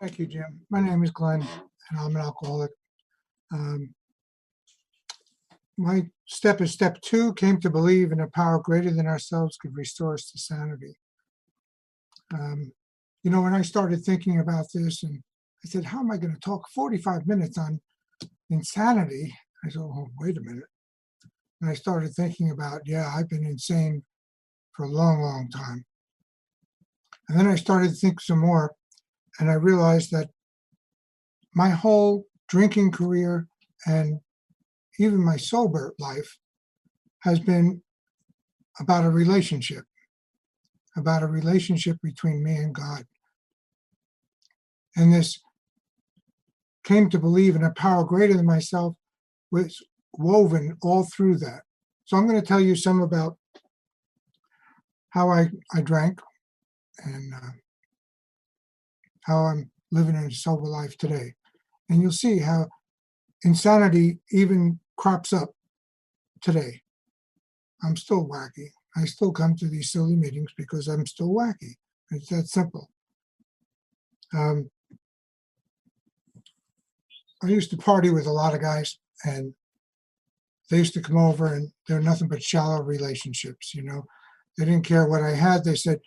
Thank you, Jim. My name is Glenn, and I'm an alcoholic. Um, my step is step two, came to believe in a power greater than ourselves could restore us to sanity. Um, when I started thinking about this, and I said, how am I going to talk 45 minutes on insanity? I said, oh, wait a minute. And I started thinking about, yeah, I've been insane for a long, long time. And then I started to think some more, and I realized that my whole drinking career and even my sober life has been about a relationship between me and God. And this came to believe in a power greater than myself was woven all through that. So I'm going to tell you some about how I drank and how I'm living a sober life today. And you'll see how insanity even crops up today. I'm still wacky. I still come to these silly meetings because I'm still wacky. It's that simple. I used to party with a lot of guys, and they used to come over, and they're nothing but shallow relationships. They didn't care what I had. They said,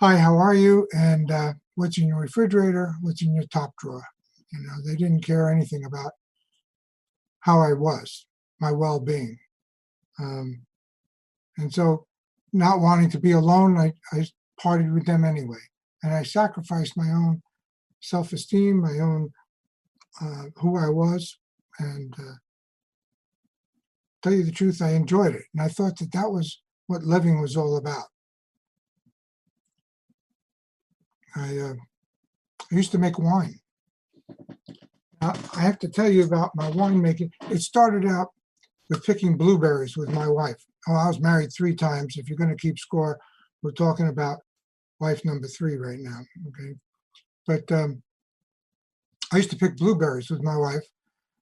"Hi, how are you? And what's in your refrigerator? What's in your top drawer?" They didn't care anything about how I was, my well-being. And so, not wanting to be alone, I partied with them anyway, and I sacrificed my own self-esteem, my own who I was, and tell you the truth, I enjoyed it, and I thought that was what living was all about. I used to make wine. Now, I have to tell you about my winemaking. It started out with picking blueberries with my wife. Oh, I was married 3 times. If you're going to keep score, we're talking about wife number 3 right now. Okay, but I used to pick blueberries with my wife,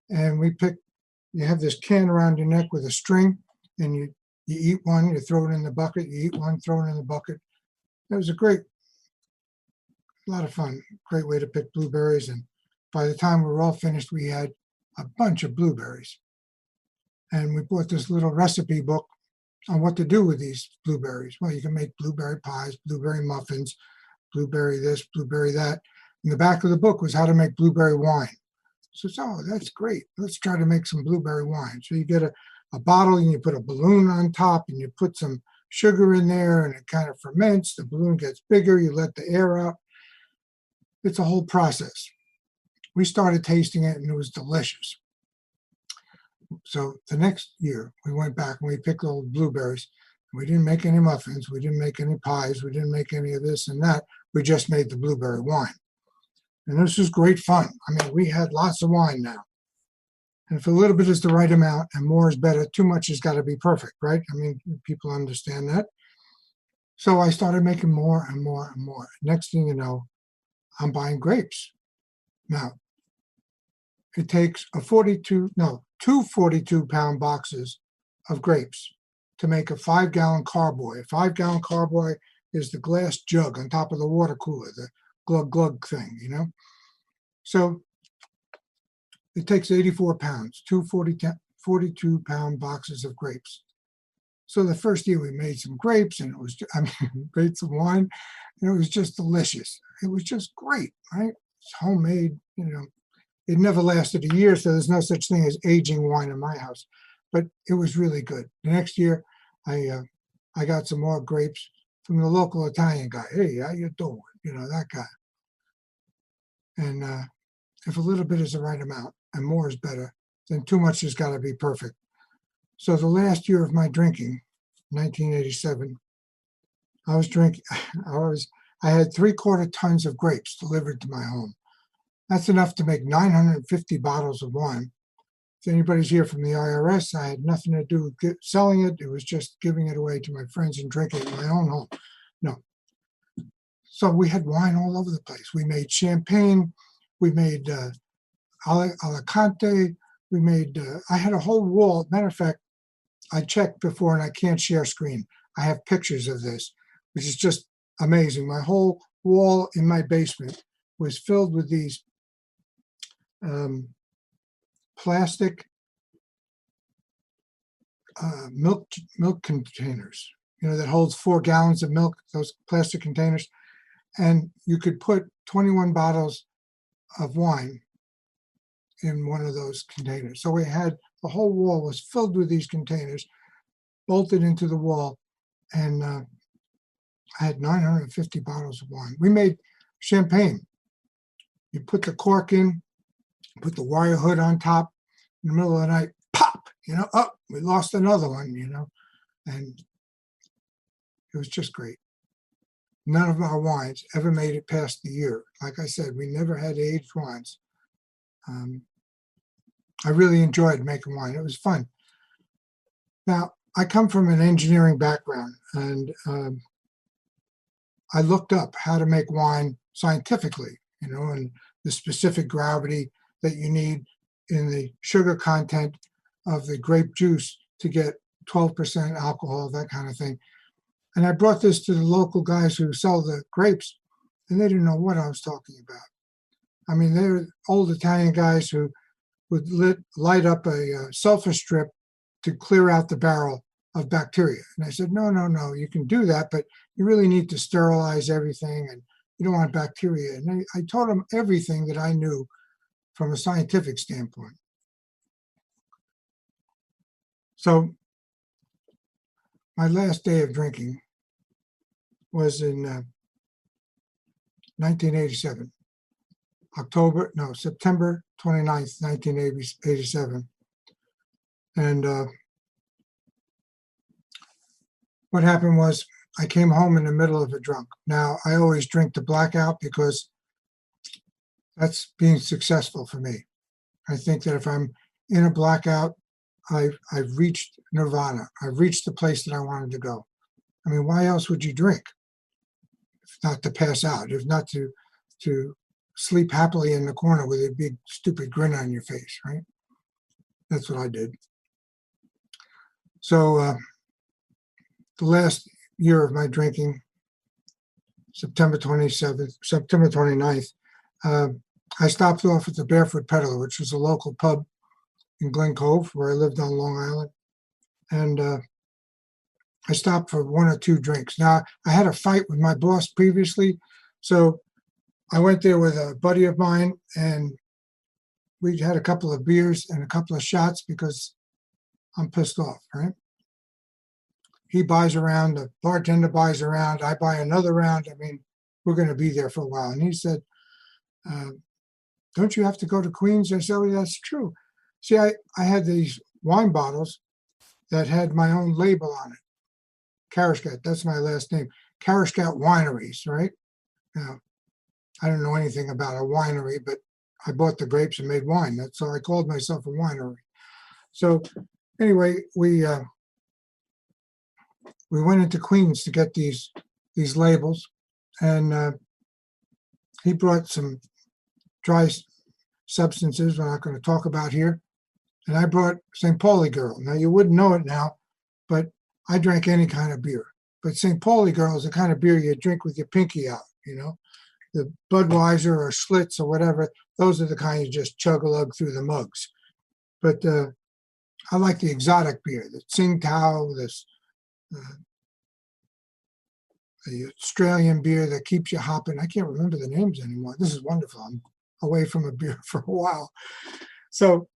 and you have this can around your neck with a string, and you eat one, you throw it in the bucket, you eat one, throw it in the bucket. It was a lot of fun, great way to pick blueberries. And by the time we were all finished, we had a bunch of blueberries. And we bought this little recipe book on what to do with these blueberries. Well, you can make blueberry pies, blueberry muffins, blueberry this, blueberry that. In the back of the book was how to make blueberry wine. So, that's great. Let's try to make some blueberry wine. So you get a bottle, and you put a balloon on top, and you put some sugar in there, and it kind of ferments. The balloon gets bigger. You let the air out. It's a whole process. We started tasting it, and it was delicious. So the next year, we went back and we picked all the blueberries. We didn't make any muffins. We didn't make any pies. We didn't make any of this and that. We just made the blueberry wine. And this was great fun. I mean, we had lots of wine now. And if a little bit is the right amount and more is better, too much has got to be perfect, right? I mean, people understand that. So I started making more and more and more. Next thing you know, I'm buying grapes. Now, it takes two 42-pound boxes of grapes to make a 5-gallon carboy. A 5-gallon carboy is the glass jug on top of the water cooler, the glug glug thing, So it takes 84 pounds, 42-pound boxes of grapes. So the first year we made some grapes, and made some wine, and it was just delicious. It was just great, right? It's homemade, It never lasted a year, so there's no such thing as aging wine in my house. But it was really good. The next year, I got some more grapes from the local Italian guy. Hey, how you doing? That guy. And if a little bit is the right amount and more is better, then too much has got to be perfect. So the last year of my drinking, 1987, I was drinking. I had 3/4 tons of grapes delivered to my home. That's enough to make 950 bottles of wine. If anybody's here from the IRS, I had nothing to do with selling it. It was just giving it away to my friends and drinking it in my own home. No. So we had wine all over the place. We made champagne. We made Alicante. We made, I had a whole wall. Matter of fact, I checked before, and I can't share screen. I have pictures of this, which is just amazing. My whole wall in my basement was filled with these plastic milk containers, that holds 4 gallons of milk, those plastic containers. And you could put 21 bottles of wine in one of those containers. So we had, the whole wall was filled with these containers, bolted into the wall. And I had 950 bottles of wine. We made champagne. You put the cork in, put the wire hood on top. In the middle of the night, pop, oh, we lost another one, and it was just great. None of our wines ever made it past the year. Like I said, we never had aged wines. I really enjoyed making wine. It was fun. Now, I come from an engineering background, and I looked up how to make wine scientifically, and the specific gravity that you need in the sugar content of the grape juice to get 12% alcohol, that kind of thing. And I brought this to the local guys who sell the grapes, and they didn't know what I was talking about. I mean, they're old Italian guys who would light up a sulfur strip to clear out the barrel of bacteria. And I said, no, you can do that, but you really need to sterilize everything, and you don't want bacteria. And I taught them everything that I knew from a scientific standpoint. So my last day of drinking was in 1987, September 29th, 1987. And what happened was I came home in the middle of a drunk. Now, I always drink to blackout because that's being successful for me. I think that if I'm in a blackout, I've reached nirvana. I've reached the place that I wanted to go. I mean, why else would you drink? If not to pass out, if not to sleep happily in the corner with a big, stupid grin on your face, right? That's what I did. So the last year of my drinking, September 29th, I stopped off at the Barefoot Peddler, which was a local pub in Glen Cove, where I lived on Long Island. And I stopped for 1 or 2 drinks. Now, I had a fight with my boss previously, so I went there with a buddy of mine, and we had a couple of beers and a couple of shots because I'm pissed off, right? He buys a round, the bartender buys a round, I buy another round. I mean, we're going to be there for a while. And he said, don't you have to go to Queens? I said, oh, that's true. See, I had these wine bottles that had my own label on it. Karaskat, that's my last name. Karaskat Wineries, right? Now, I don't know anything about a winery, but I bought the grapes and made wine. That's so I called myself a winery. So anyway, we went into Queens to get these labels, and he brought some dry substances we're not going to talk about here, and I brought St. Pauli Girl. Now, you wouldn't know it now, but I drank any kind of beer. But St. Pauli Girl is the kind of beer you drink with your pinky out, The Budweiser or Schlitz or whatever, those are the kind you just chug-a-lug through the mugs. But I like the exotic beer, the Tsingtao, the Australian beer that keeps you hopping. I can't remember the names anymore. This is wonderful. I'm away from a beer for a while. So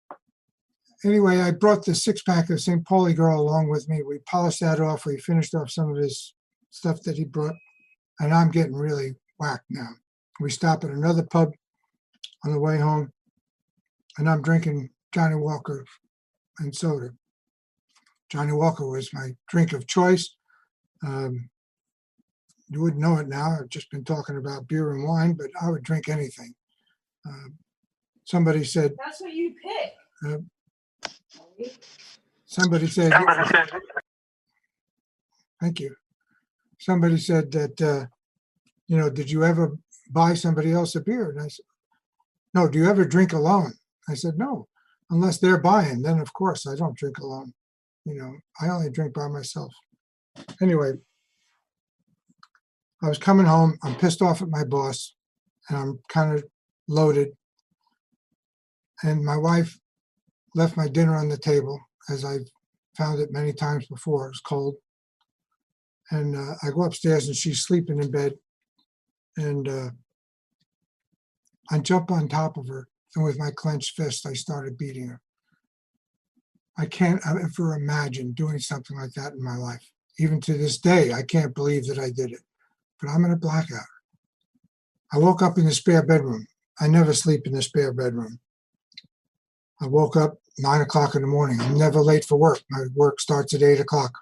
anyway, I brought the 6-pack of St. Pauli Girl along with me. We polished that off. We finished off some of his stuff that he brought, and I'm getting really whacked now. We stop at another pub on the way home, and I'm drinking Johnny Walker and soda. Johnny Walker was my drink of choice. You wouldn't know it now. I've just been talking about beer and wine, but I would drink anything. Somebody said, that's what you pick. Somebody said, thank you. Somebody said that, did you ever buy somebody else a beer? And I said, no. Do you ever drink alone? I said, no, unless they're buying. Then, of course, I don't drink alone. I only drink by myself. Anyway, I was coming home. I'm pissed off at my boss, and I'm kind of loaded. And my wife left my dinner on the table, as I've found it many times before. It was cold. And I go upstairs and she's sleeping in bed. And I jump on top of her. And with my clenched fist, I started beating her. I can't ever imagine doing something like that in my life. Even to this day, I can't believe that I did it. But I'm in a blackout. I woke up in the spare bedroom. I never sleep in the spare bedroom. I woke up 9 o'clock in the morning. I'm never late for work. My work starts at 8 o'clock.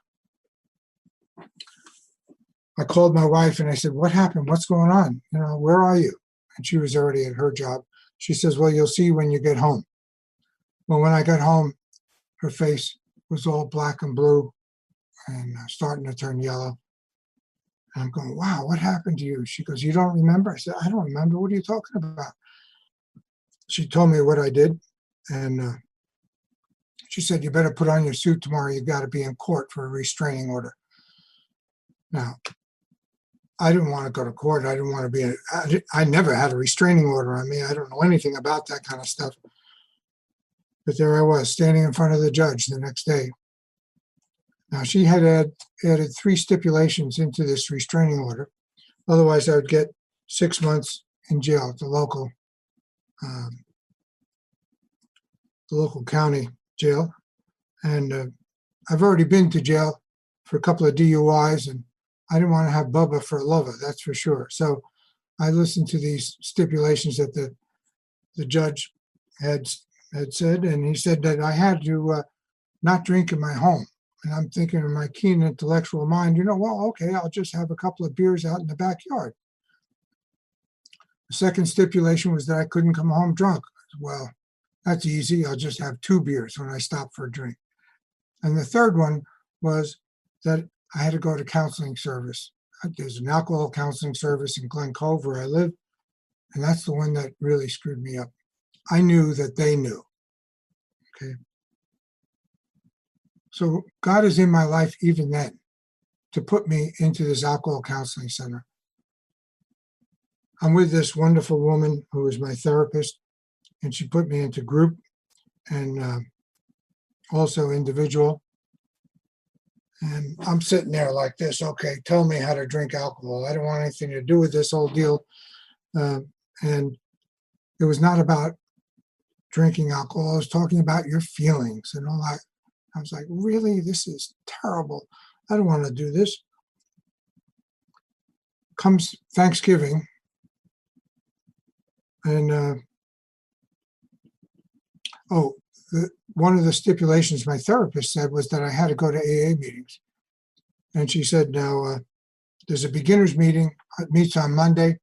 I called my wife and I said, what happened? What's going on? Where are you? And she was already at her job. She says, well, you'll see when you get home. Well, when I got home, her face was all black and blue and starting to turn yellow. And I'm going, wow, what happened to you? She goes, you don't remember? I said, I don't remember. What are you talking about? She told me what I did. And she said, you better put on your suit tomorrow. You got to be in court for a restraining order. Now, I didn't want to go to court. I didn't want to be, I never had a restraining order on me. I don't know anything about that kind of stuff. But there I was standing in front of the judge the next day. Now, she had added 3 stipulations into this restraining order. Otherwise, I would get 6 months in jail at the local county jail. And I've already been to jail for a couple of DUIs, and I didn't want to have Bubba for a lover, that's for sure. So I listened to these stipulations that the judge had said, and he said that I had to not drink in my home. And I'm thinking in my keen intellectual mind, well, okay, I'll just have a couple of beers out in the backyard. The second stipulation was that I couldn't come home drunk. Well, that's easy. I'll just have 2 beers when I stop for a drink. And the third one was that I had to go to counseling service. There's an alcohol counseling service in Glen Cove where I live, and that's the one that really screwed me up. I knew that they knew. Okay. So God is in my life even then to put me into this alcohol counseling center. I'm with this wonderful woman who is my therapist, and she put me into group and also individual. And I'm sitting there like this, okay, tell me how to drink alcohol. I don't want anything to do with this whole deal. And it was not about drinking alcohol. I was talking about your feelings and all that. I was like, really? This is terrible. I don't want to do this. Comes Thanksgiving, and one of the stipulations my therapist said was that I had to go to AA meetings. And she said, now, there's a beginner's meeting. It meets on Monday.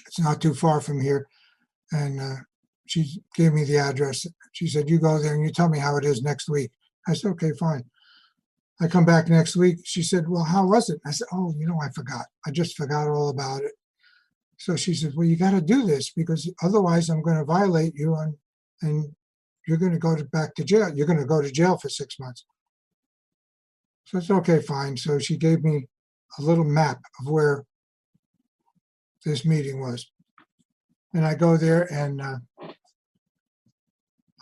It's not too far from here. And she gave me the address. She said, you go there and you tell me how it is next week. I said, okay, fine. I come back next week. She said, well, how was it? I said, oh, I forgot. I just forgot all about it. So she said, well, you got to do this because otherwise I'm going to violate you and you're going to go back to jail. You're going to go to jail for 6 months. So it's okay, fine. So she gave me a little map of where this meeting was. And I go there and I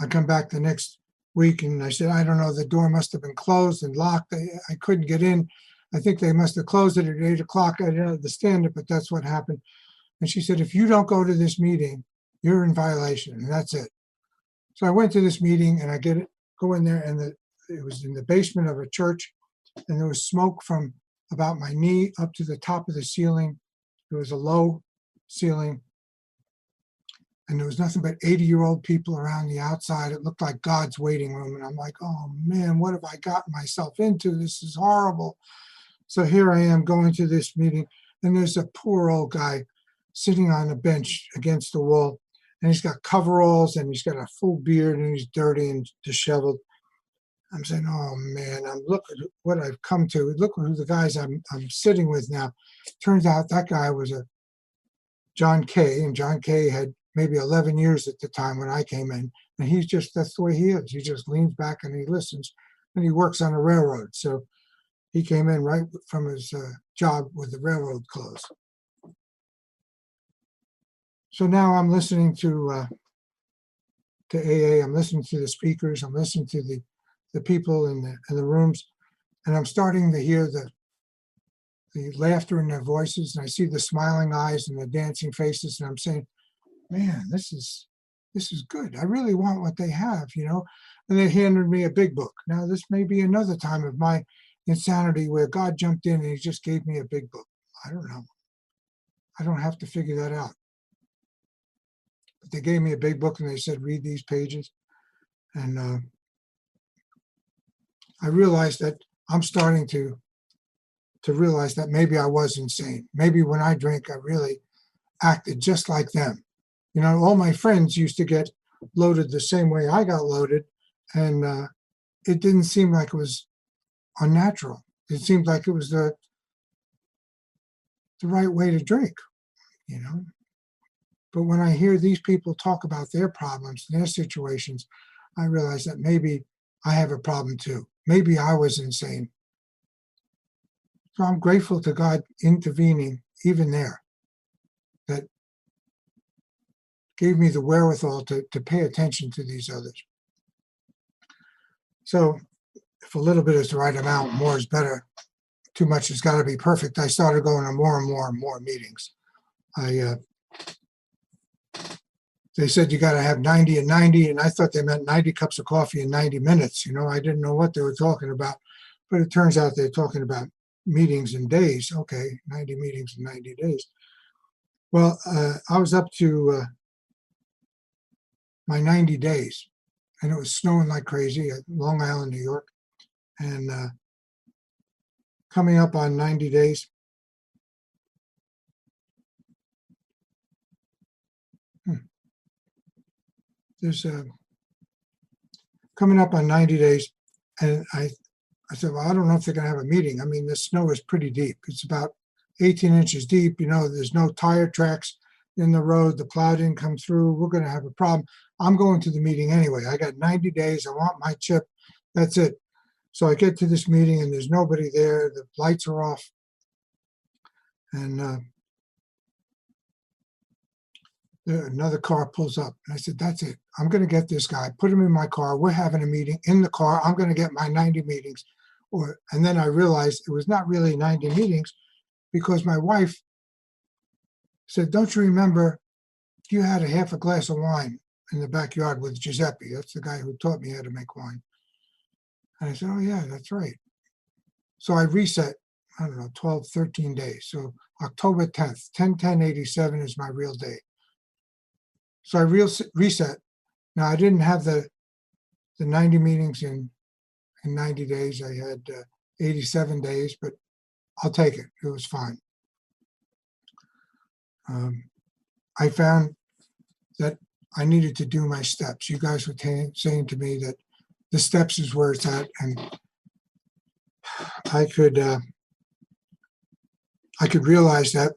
come back the next week and I said, I don't know, the door must have been closed and locked. I couldn't get in. I think they must have closed it at 8 o'clock. I didn't understand it, but that's what happened. And she said, if you don't go to this meeting, you're in violation, and that's it. So I went to this meeting and I go in there, and it was in the basement of a church, and there was smoke from about my knee up to the top of the ceiling. There was a low ceiling, and there was nothing but 80-year-old people around the outside. It looked like God's waiting room. And I'm like, oh man, what have I gotten myself into? This is horrible. So here I am going to this meeting, and there's a poor old guy sitting on a bench against the wall, and he's got coveralls and he's got a full beard and he's dirty and disheveled. I'm saying, oh man, look at what I've come to. Look who the guys I'm sitting with now. Turns out that guy was a John Kay, and John Kay had maybe 11 years at the time when I came in. And that's the way he is. He just leans back and he listens, and he works on a railroad. So he came in right from his job with the railroad closed. So now I'm listening to AA. I'm listening to the speakers. I'm listening to the people in the rooms, and I'm starting to hear the laughter in their voices, and I see the smiling eyes and the dancing faces, and I'm saying, man, this is good. I really want what they have, you know. And they handed me a big book. Now this may be another time of my insanity where God jumped in and he just gave me a big book. I don't know. I don't have to figure that out. But they gave me a big book and they said, read these pages. And I realized that I'm starting to realize that maybe I was insane. Maybe when I drank, I really acted just like them. You know, all my friends used to get loaded the same way I got loaded, and it didn't seem like it was unnatural. It seemed like it was the right way to drink, you know. But when I hear these people talk about their problems, their situations, I realize that maybe I have a problem too. Maybe I was insane. So I'm grateful to God intervening even there, that gave me the wherewithal to pay attention to these others. So if a little bit is the right amount, more is better. Too much has got to be perfect. I started going to more and more and more meetings. They said you got to have 90 and 90, and I thought they meant 90 cups of coffee in 90 minutes. You know, I didn't know what they were talking about, but it turns out they're talking about meetings in days. Okay, 90 meetings in 90 days. Well, I was up to my 90 days, and it was snowing like crazy at Long Island, New York, and coming up on 90 days. There's coming up on 90 days, and I said, well, I don't know if they're going to have a meeting. I mean, the snow is pretty deep. It's about 18 inches deep. You know, there's no tire tracks in the road. The plow didn't come through. We're going to have a problem. I'm going to the meeting anyway. I got 90 days. I want my chip. That's it. So I get to this meeting and there's nobody there. The lights are off. And another car pulls up. And I said, that's it. I'm going to get this guy. Put him in my car. We're having a meeting in the car. I'm going to get my 90 meetings. And then I realized it was not really 90 meetings, because my wife said, don't you remember you had a half a glass of wine in the backyard with Giuseppe? That's the guy who taught me how to make wine. And I said, oh yeah, that's right. So I reset, I don't know, 12, 13 days. So October 10th, 10/10/87 is my real day. So I reset. Now I didn't have the 90 meetings in 90 days. I had 87 days, but I'll take it. It was fine. I found that I needed to do my steps. You guys were saying to me that the steps is where it's at, and I could realize that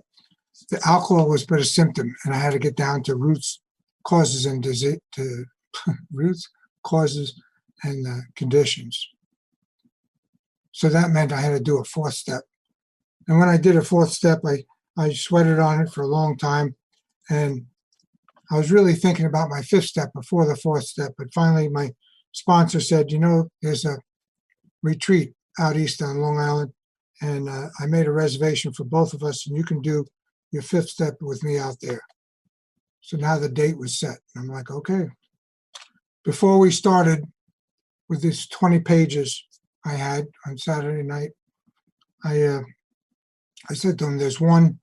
the alcohol was but a symptom, and I had to get down to roots, causes, and disease, to roots, causes, and conditions. So that meant I had to do a fourth step. And when I did a fourth step, I sweated on it for a long time, and I was really thinking about my fifth step before the fourth step. But finally, my sponsor said, you know, there's a retreat out east on Long Island, and I made a reservation for both of us, and you can do your fifth step with me out there. So now the date was set. And I'm like, okay. Before we started with these 20 pages I had on Saturday night, I said to him, there's one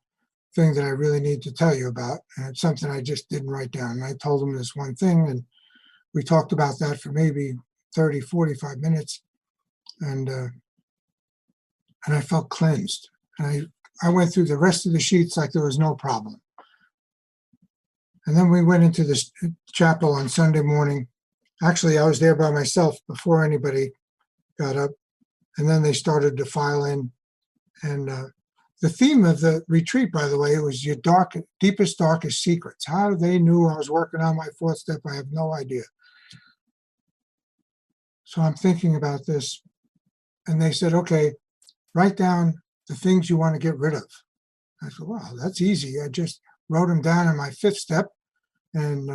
thing that I really need to tell you about, and it's something I just didn't write down. And I told him this one thing, and we talked about that for maybe 30, 45 minutes, and I felt cleansed. And I went through the rest of the sheets like there was no problem. And then we went into this chapel on Sunday morning. Actually, I was there by myself before anybody got up, and then they started to file in. And the theme of the retreat, by the way, was your deepest, darkest secrets. How they knew I was working on my fourth step, I have no idea. So I'm thinking about this, and they said, okay, write down the things you want to get rid of. I said, well, that's easy. I just wrote them down in my fifth step. And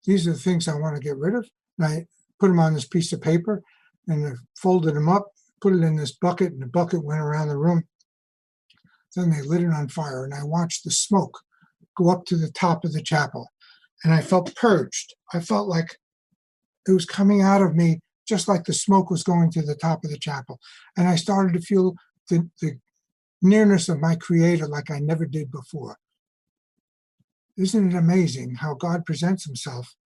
these are the things I want to get rid of. And I put them on this piece of paper and I folded them up, put it in this bucket, and the bucket went around the room. Then they lit it on fire, and I watched the smoke go up to the top of the chapel. And I felt purged. I felt like it was coming out of me, just like the smoke was going to the top of the chapel. And I started to feel the nearness of my Creator like I never did before. Isn't it amazing how God presents himself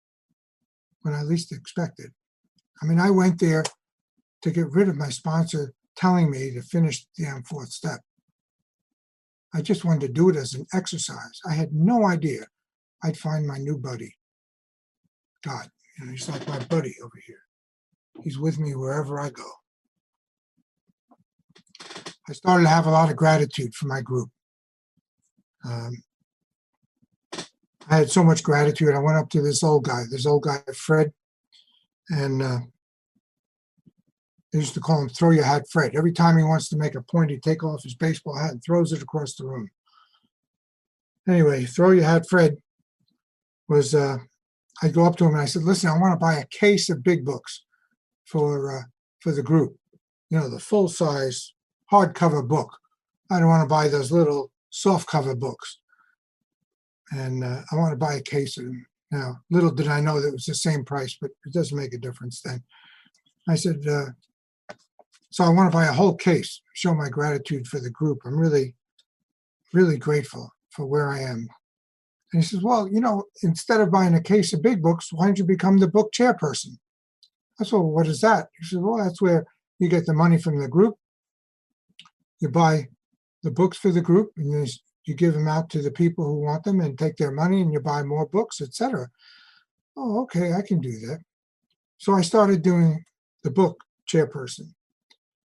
when I least expect it? I mean, I went there to get rid of my sponsor telling me to finish the damn fourth step. I just wanted to do it as an exercise. I had no idea I'd find my new buddy, God. You know, he's like my buddy over here. He's with me wherever I go. I started to have a lot of gratitude for my group. I had so much gratitude. I went up to this old guy, Fred, and I used to call him Throw Your Hat Fred. Every time he wants to make a point, he'd take off his baseball hat and throws it across the room. Anyway, Throw Your Hat Fred was, I'd go up to him and I said, listen, I want to buy a case of big books for the group. You know, the full-size hardcover book. I don't want to buy those little soft-cover books. And I want to buy a case of them. Now, little did I know that it was the same price, but it doesn't make a difference then. I said, so I want to buy a whole case, show my gratitude for the group. I'm really, really grateful for where I am. And he says, well, you know, instead of buying a case of big books, why don't you become the book chairperson? I said, well, what is that? He said, well, that's where you get the money from the group. You buy the books for the group, and you give them out to the people who want them and take their money, and you buy more books, etc. Oh, okay, I can do that. So I started doing the book chairperson.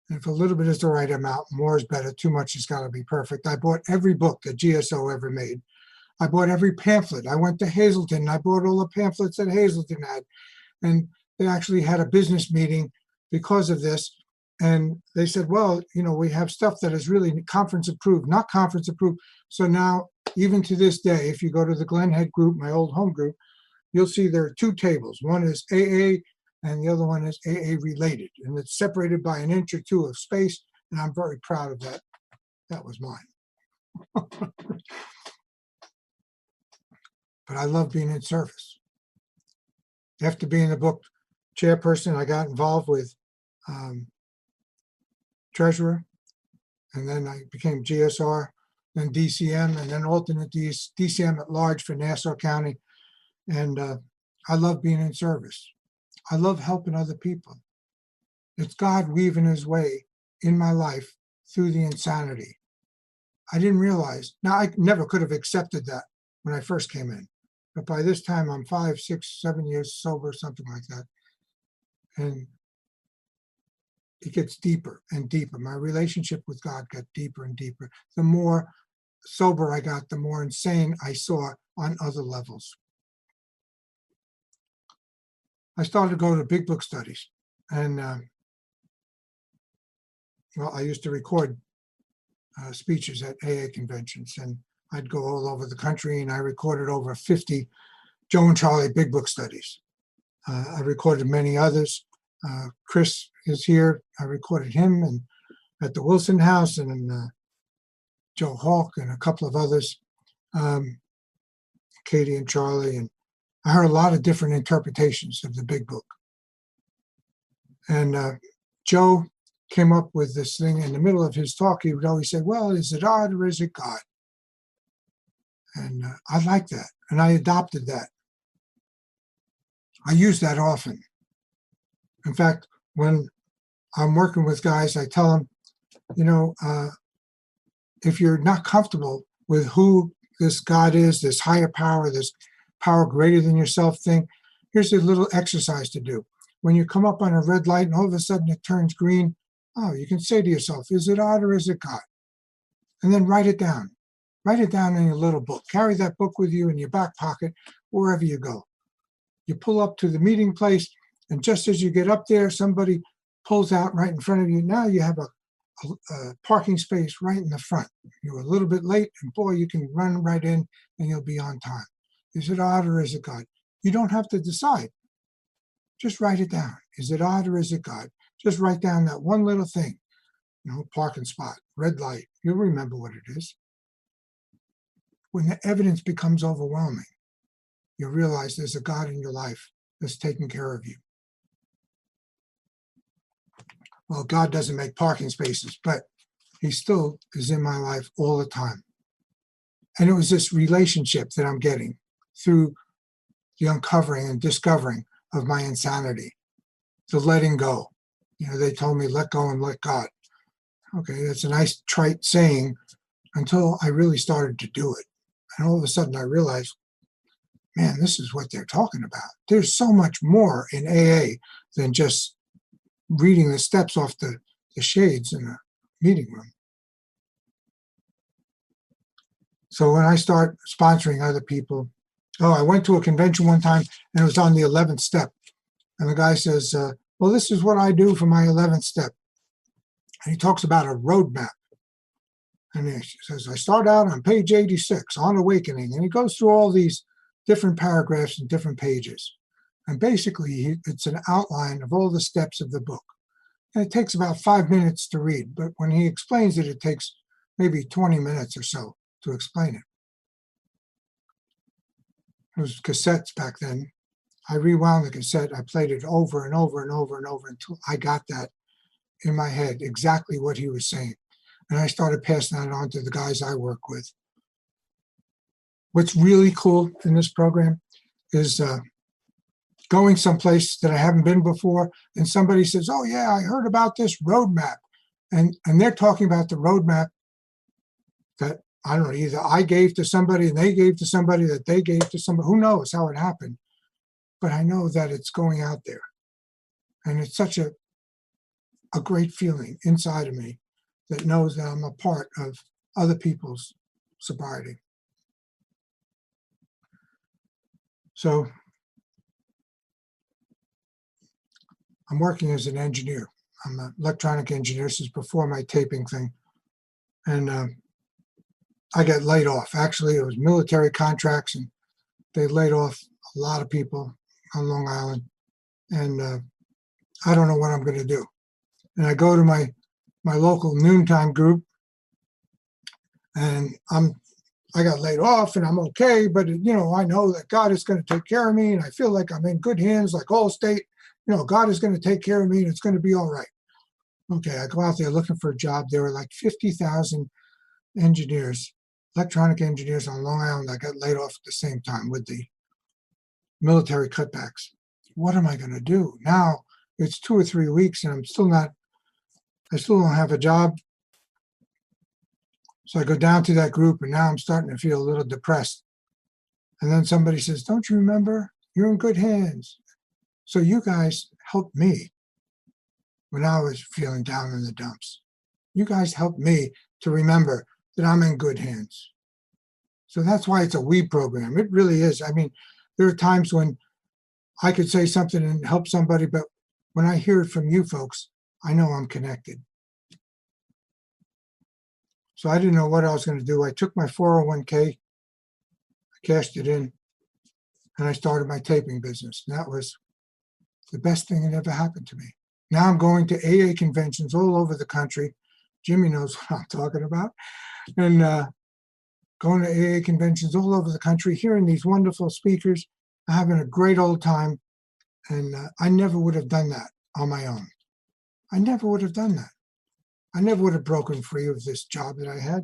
And if a little bit is the right amount, more is better. Too much has got to be perfect. I bought every book that GSO ever made. I bought every pamphlet. I went to Hazleton and I bought all the pamphlets that Hazleton had. And they actually had a business meeting because of this. And they said, well, you know, we have stuff that is really conference approved, not conference approved. So now, even to this day, if you go to the Glen Head group, my old home group, you'll see there are two tables. One is AA and the other one is AA related. And it's separated by an inch or two of space. And I'm very proud of that. That was mine. But I love being in service. After being the book chairperson, I got involved with treasurer, and then I became GSR, then DCM, and then alternate DCM at large for Nassau County. And I love being in service. I love helping other people. It's God weaving his way in my life through the insanity. I didn't realize. Now, I never could have accepted that when I first came in. But by this time, I'm 5, 6, 7 years sober, something like that. And it gets deeper and deeper. My relationship with God got deeper and deeper. The more sober I got, the more insane I saw on other levels. I started to go to big book studies. And, well, I used to record speeches at AA conventions. And I'd go all over the country, and I recorded over 50 Joe and Charlie big book studies. I recorded many others. Chris is here. I recorded him and at the Wilson House, and Joe Hawk and a couple of others, Katie and Charlie. And I heard a lot of different interpretations of the big book. And Joe came up with this thing in the middle of his talk. He would always say, well, is it God or is it God? And I like that. And I adopted that. I use that often. In fact, when I'm working with guys, I tell them, you know, if you're not comfortable with who this God is, this higher power, this power greater than yourself thing, here's a little exercise to do. When you come up on a red light and all of a sudden it turns green, oh, you can say to yourself, is it God or is it God? And then write it down. Write it down in your little book. Carry that book with you in your back pocket, wherever you go. You pull up to the meeting place, and just as you get up there, somebody pulls out right in front of you. Now you have a parking space right in the front. You're a little bit late, and boy, you can run right in and you'll be on time. Is it odd or is it God? You don't have to decide. Just write it down. Is it odd or is it God? Just write down that one little thing. Parking spot, red light. You'll remember what it is. When the evidence becomes overwhelming, you realize there's a God in your life that's taking care of you. Well, God doesn't make parking spaces, but he still is in my life all the time. And it was this relationship that I'm getting through the uncovering and discovering of my insanity, the letting go. They told me, let go and let God. Okay, that's a nice trite saying until I really started to do it. And all of a sudden I realized, man, this is what they're talking about. There's so much more in AA than just reading the steps off the shades in a meeting room. So when I start sponsoring other people, I went to a convention one time and it was on the 11th step. And the guy says, well, this is what I do for my 11th step. And he talks about a roadmap. And he says, I start out on page 86 on awakening. And he goes through all these different paragraphs and different pages. And basically, it's an outline of all the steps of the book. And it takes about 5 minutes to read. But when he explains it, it takes maybe 20 minutes or so to explain it. It was cassettes back then. I rewound the cassette. I played it over and over and over and over until I got that in my head, exactly what he was saying. And I started passing that on to the guys I work with. What's really cool in this program is going someplace that I haven't been before, and somebody says, oh yeah, I heard about this roadmap. And they're talking about the roadmap that, I don't know, either I gave to somebody and they gave to somebody that they gave to somebody. Who knows how it happened? But I know that it's going out there. And it's such a great feeling inside of me that knows that I'm a part of other people's sobriety. So I'm working as an engineer. I'm an electronic engineer. This is before my taping thing. And I got laid off. Actually, it was military contracts, and they laid off a lot of people on Long Island. And I don't know what I'm going to do. And I go to my local noontime group, and I got laid off and I'm okay, but I know that God is going to take care of me, and I feel like I'm in good hands, like Allstate. God is going to take care of me and it's going to be all right. Okay, I go out there looking for a job. There were like 50,000 engineers, electronic engineers on Long Island that got laid off at the same time with the military cutbacks. What am I going to do? Now it's 2 or 3 weeks and I still don't have a job. So I go down to that group and now I'm starting to feel a little depressed. And then somebody says, don't you remember? You're in good hands. So you guys helped me when I was feeling down in the dumps. You guys helped me to remember that I'm in good hands. So that's why it's a we program. It really is. I mean, there are times when I could say something and help somebody, but when I hear it from you folks, I know I'm connected. So I didn't know what I was going to do. I took my 401k, I cashed it in, and I started my taping business. And that was the best thing that ever happened to me. Now I'm going to AA conventions all over the country. Jimmy knows what I'm talking about. And going to AA conventions all over the country, hearing these wonderful speakers, having a great old time. And I never would have done that on my own. I never would have done that. I never would have broken free of this job that I had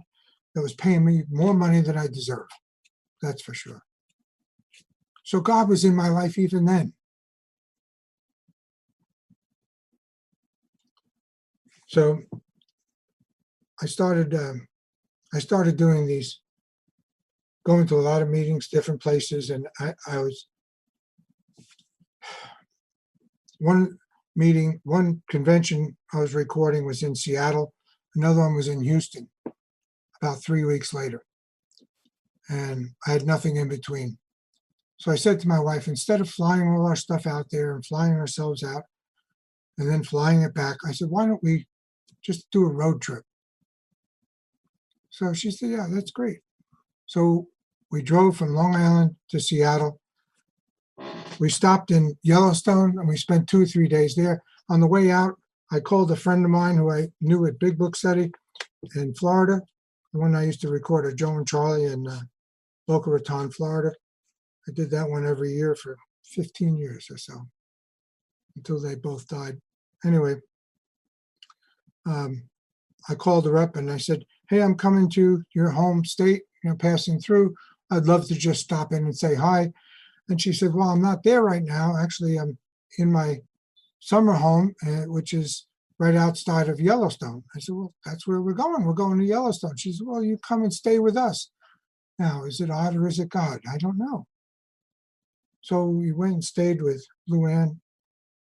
that was paying me more money than I deserve. That's for sure. So God was in my life even then. So I started doing these, going to a lot of meetings, different places, and I was one convention I was recording was in Seattle. Another one was in Houston about 3 weeks later. And I had nothing in between. So I said to my wife, instead of flying all our stuff out there and flying ourselves out and then flying it back, I said, why don't we just do a road trip. So she said, yeah, that's great. So we drove from Long Island to Seattle. We stopped in Yellowstone and we spent 2 or 3 days there. On the way out, I called a friend of mine who I knew at Big Book Study in Florida, the one I used to record at Joe and Charlie in Boca Raton, Florida. I did that one every year for 15 years or so until they both died. Anyway, I called her up and I said, hey, I'm coming to your home state, passing through. I'd love to just stop in and say hi. And she said, well, I'm not there right now. Actually, I'm in my summer home, which is right outside of Yellowstone. I said, well, that's where we're going. We're going to Yellowstone. She said, well, you come and stay with us. Now, is it odd or is it God? I don't know. So we went and stayed with Luann.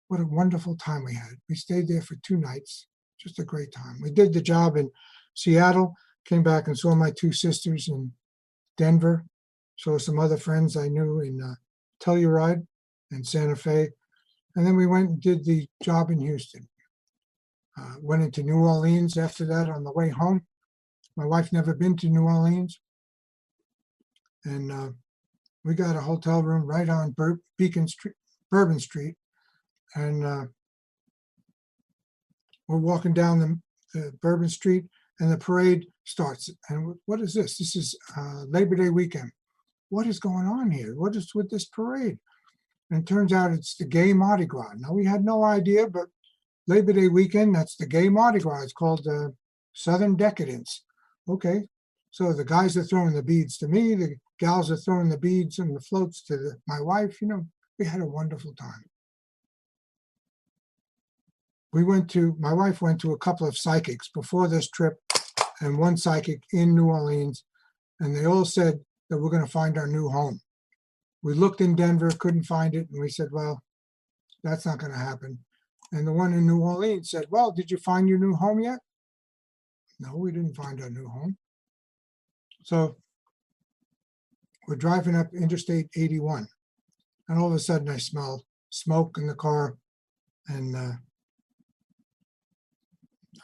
What a wonderful time we had. We stayed there for 2 nights. Just a great time. We did the job in Seattle, came back and saw my 2 sisters in Denver, saw some other friends I knew in Telluride and Santa Fe. And then we went and did the job in Houston. Went into New Orleans after that on the way home. My wife never been to New Orleans. And we got a hotel room right on Bourbon Street. And we're walking down the Bourbon Street and the parade starts. And what is this? This is Labor Day weekend. What is going on here? What is with this parade? And it turns out it's the gay Mardi Gras. Now, we had no idea, but Labor Day weekend, that's the gay Mardi Gras. It's called Southern Decadence. Okay, so the guys are throwing the beads to me. The gals are throwing the beads and the floats to my wife. We had a wonderful time. My wife went to a couple of psychics before this trip and one psychic in New Orleans, and they all said that we're going to find our new home. We looked in Denver, couldn't find it, and we said, well, that's not going to happen. And the one in New Orleans said, well, did you find your new home yet? No, we didn't find our new home. So we're driving up Interstate 81, and all of a sudden I smell smoke in the car, and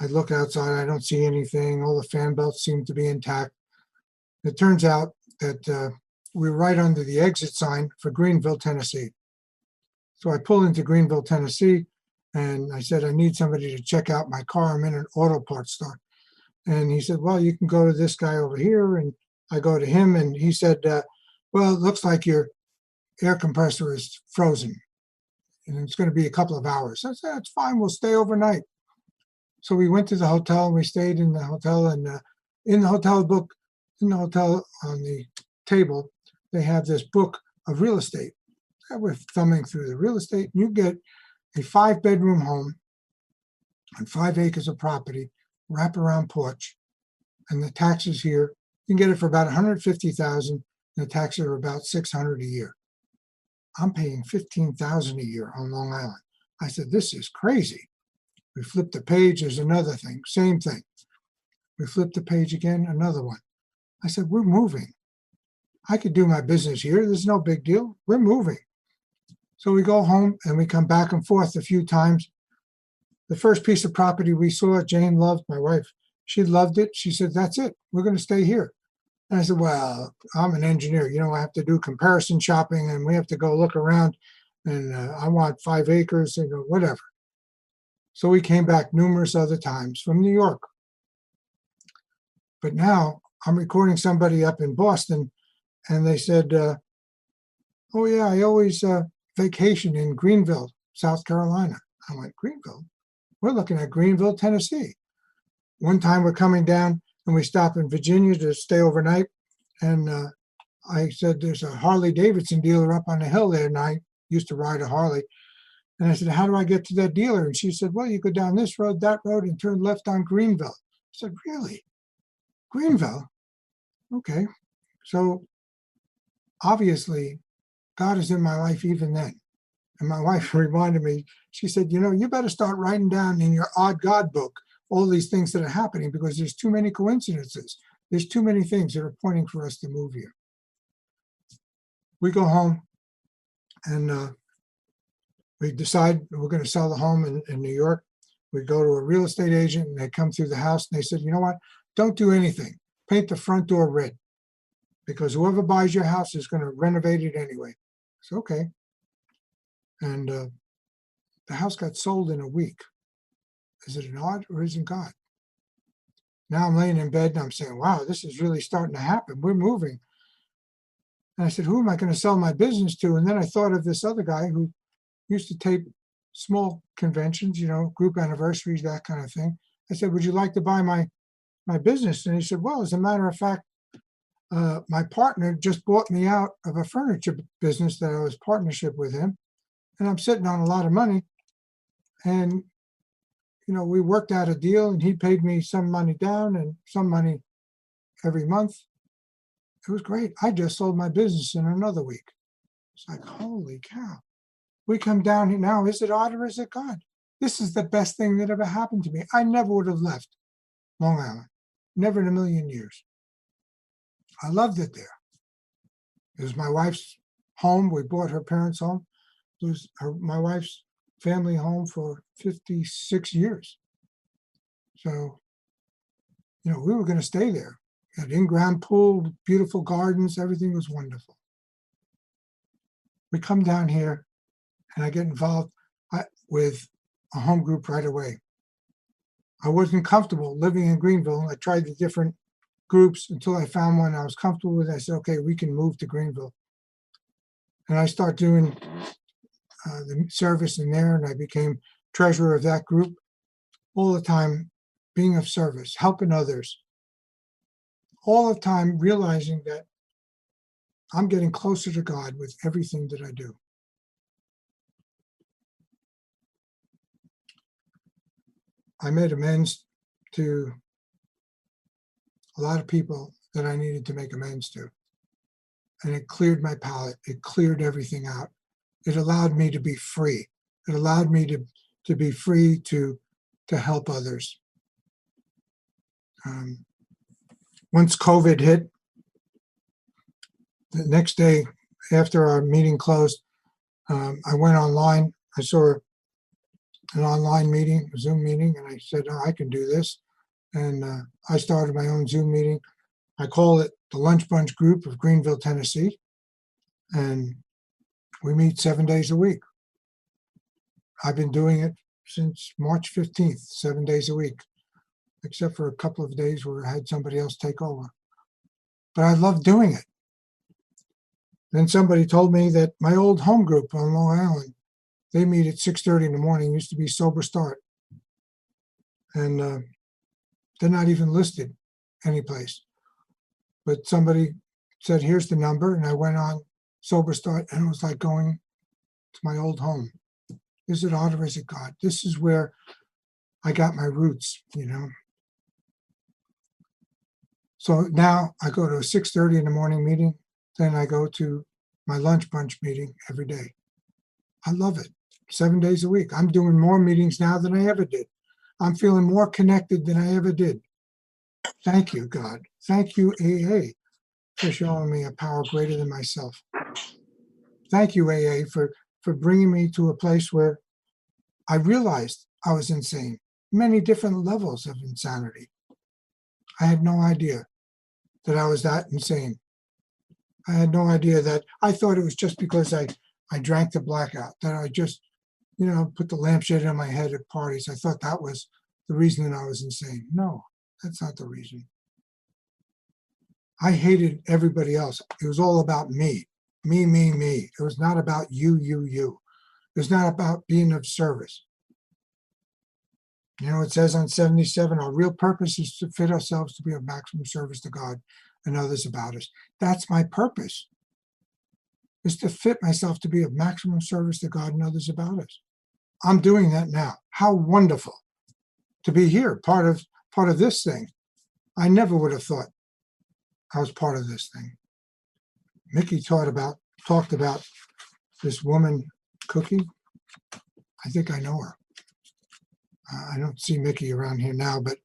I look outside, I don't see anything. All the fan belts seem to be intact. It turns out that we're right under the exit sign for Greenville, Tennessee. So I pull into Greenville, Tennessee, and I said, I need somebody to check out my car. I'm in an auto parts store. And he said, well, you can go to this guy over here. And I go to him, and he said, well, it looks like your air compressor is frozen, and it's going to be a couple of hours. I said, that's fine. We'll stay overnight. So we went to the hotel. We stayed in the hotel, and in the hotel on the table, they have this book of real estate. And we're thumbing through the real estate. You get a 5-bedroom home on 5 acres of property, wraparound porch, and the taxes here, you can get it for about $150,000. And the taxes are about $600 a year. I'm paying $15,000 a year on Long Island. I said, this is crazy. We flipped the page, there's another thing, same thing. We flipped the page again, another one. I said, we're moving. I could do my business here. There's no big deal. We're moving. So we go home and we come back and forth a few times. The first piece of property we saw, Jane loved, my wife, she loved it. She said, that's it. We're going to stay here. And I said, well, I'm an engineer. I have to do comparison shopping and we have to go look around, and I want 5 acres, whatever. So we came back numerous other times from New York. But now I'm recording somebody up in Boston, and they said, oh yeah, I always vacation in Greenville, South Carolina. I went, Greenville? We're looking at Greenville, Tennessee. One time we're coming down and we stop in Virginia to stay overnight. And I said, there's a Harley Davidson dealer up on the hill there. And I used to ride a Harley. And I said, how do I get to that dealer? And she said, well, you go down this road, that road, and turn left on Greenville. I said, really? Greenville? Okay. So obviously, God is in my life even then. And my wife reminded me, she said, you better start writing down in your odd God book all these things that are happening, because there's too many coincidences. There's too many things that are pointing for us to move here. We go home and we decide we're going to sell the home in New York. We go to a real estate agent and they come through the house and they said, you know what? Don't do anything. Paint the front door red because whoever buys your house is going to renovate it anyway. It's okay. And the house got sold in a week. Is it an odd or isn't God? Now I'm laying in bed and I'm saying, wow, this is really starting to happen. We're moving. And I said, who am I going to sell my business to? And then I thought of this other guy who used to tape small conventions, group anniversaries, that kind of thing. I said, would you like to buy my business? And he said, well, as a matter of fact, my partner just bought me out of a furniture business that I was partnership with him. And I'm sitting on a lot of money. And, we worked out a deal and he paid me some money down and some money every month. It was great. I just sold my business in another week. It's like, holy cow. We come down here now. Is it odd or is it God? This is the best thing that ever happened to me. I never would have left Long Island. Never in a million years. I loved it there. It was my wife's home. We bought her parents' home. It was my wife's family home for 56 years. So, we were going to stay there. We had in-ground pool, beautiful gardens. Everything was wonderful. We come down here and I get involved with a home group right away. I wasn't comfortable living in Greenville. I tried the different groups until I found one I was comfortable with. I said, okay, we can move to Greenville. And I started doing the service in there, and I became treasurer of that group. All the time being of service, helping others. All the time realizing that I'm getting closer to God with everything that I do. I made amends to a lot of people that I needed to make amends to. And it cleared my palate. It cleared everything out. It allowed me to be free. It allowed me to be free to help others. Once COVID hit, the next day after our meeting closed, I went online. I saw an online meeting, a Zoom meeting, and I said, oh, I can do this. And I started my own Zoom meeting. I call it the Lunch Bunch Group of Greenville, Tennessee. And we meet 7 days a week. I've been doing it since March 15th, 7 days a week, except for a couple of days where I had somebody else take over. But I love doing it. Then somebody told me that my old home group on Long Island, they meet at 6:30 in the morning, used to be Sober Start. And they're not even listed anyplace. But somebody said, here's the number. And I went on Sober Start, and it was like going to my old home. Is it odd or is it God? This is where I got my roots, So now I go to a 6:30 in the morning meeting. Then I go to my lunch bunch meeting every day. I love it. 7 days a week. I'm doing more meetings now than I ever did. I'm feeling more connected than I ever did. Thank you, God. Thank you, AA, for showing me a power greater than myself. Thank you, AA, for bringing me to a place where I realized I was insane. Many different levels of insanity. I had no idea that I was that insane. I had no idea that I thought it was just because I drank the blackout, that I just, put the lampshade on my head at parties. I thought that was the reason that I was insane. No, that's not the reason. I hated everybody else. It was all about me. Me, me, me. It was not about you, you, you. It was not about being of service. It says on 77, our real purpose is to fit ourselves to be of maximum service to God and others about us. That's my purpose, is to fit myself to be of maximum service to God and others about us. I'm doing that now. How wonderful to be here, part of this thing. I never would have thought I was part of this thing. Mickey talked about this woman, Cookie. I think I know her. I don't see Mickey around here now, but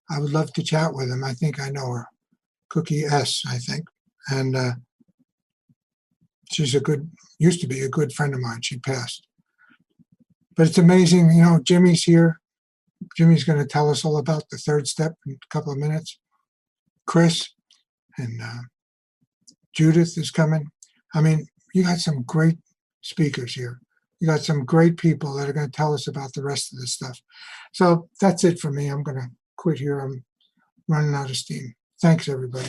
I would love to chat with him. I think I know her. Cookie S, I think. And she's used to be a good friend of mine. She passed. But it's amazing, Jimmy's here. Jimmy's going to tell us all about the third step in a couple of minutes. Chris and Judith is coming. I mean, you got some great speakers here. You got some great people that are going to tell us about the rest of this stuff. So that's it for me. I'm going to quit here. I'm running out of steam. Thanks, everybody.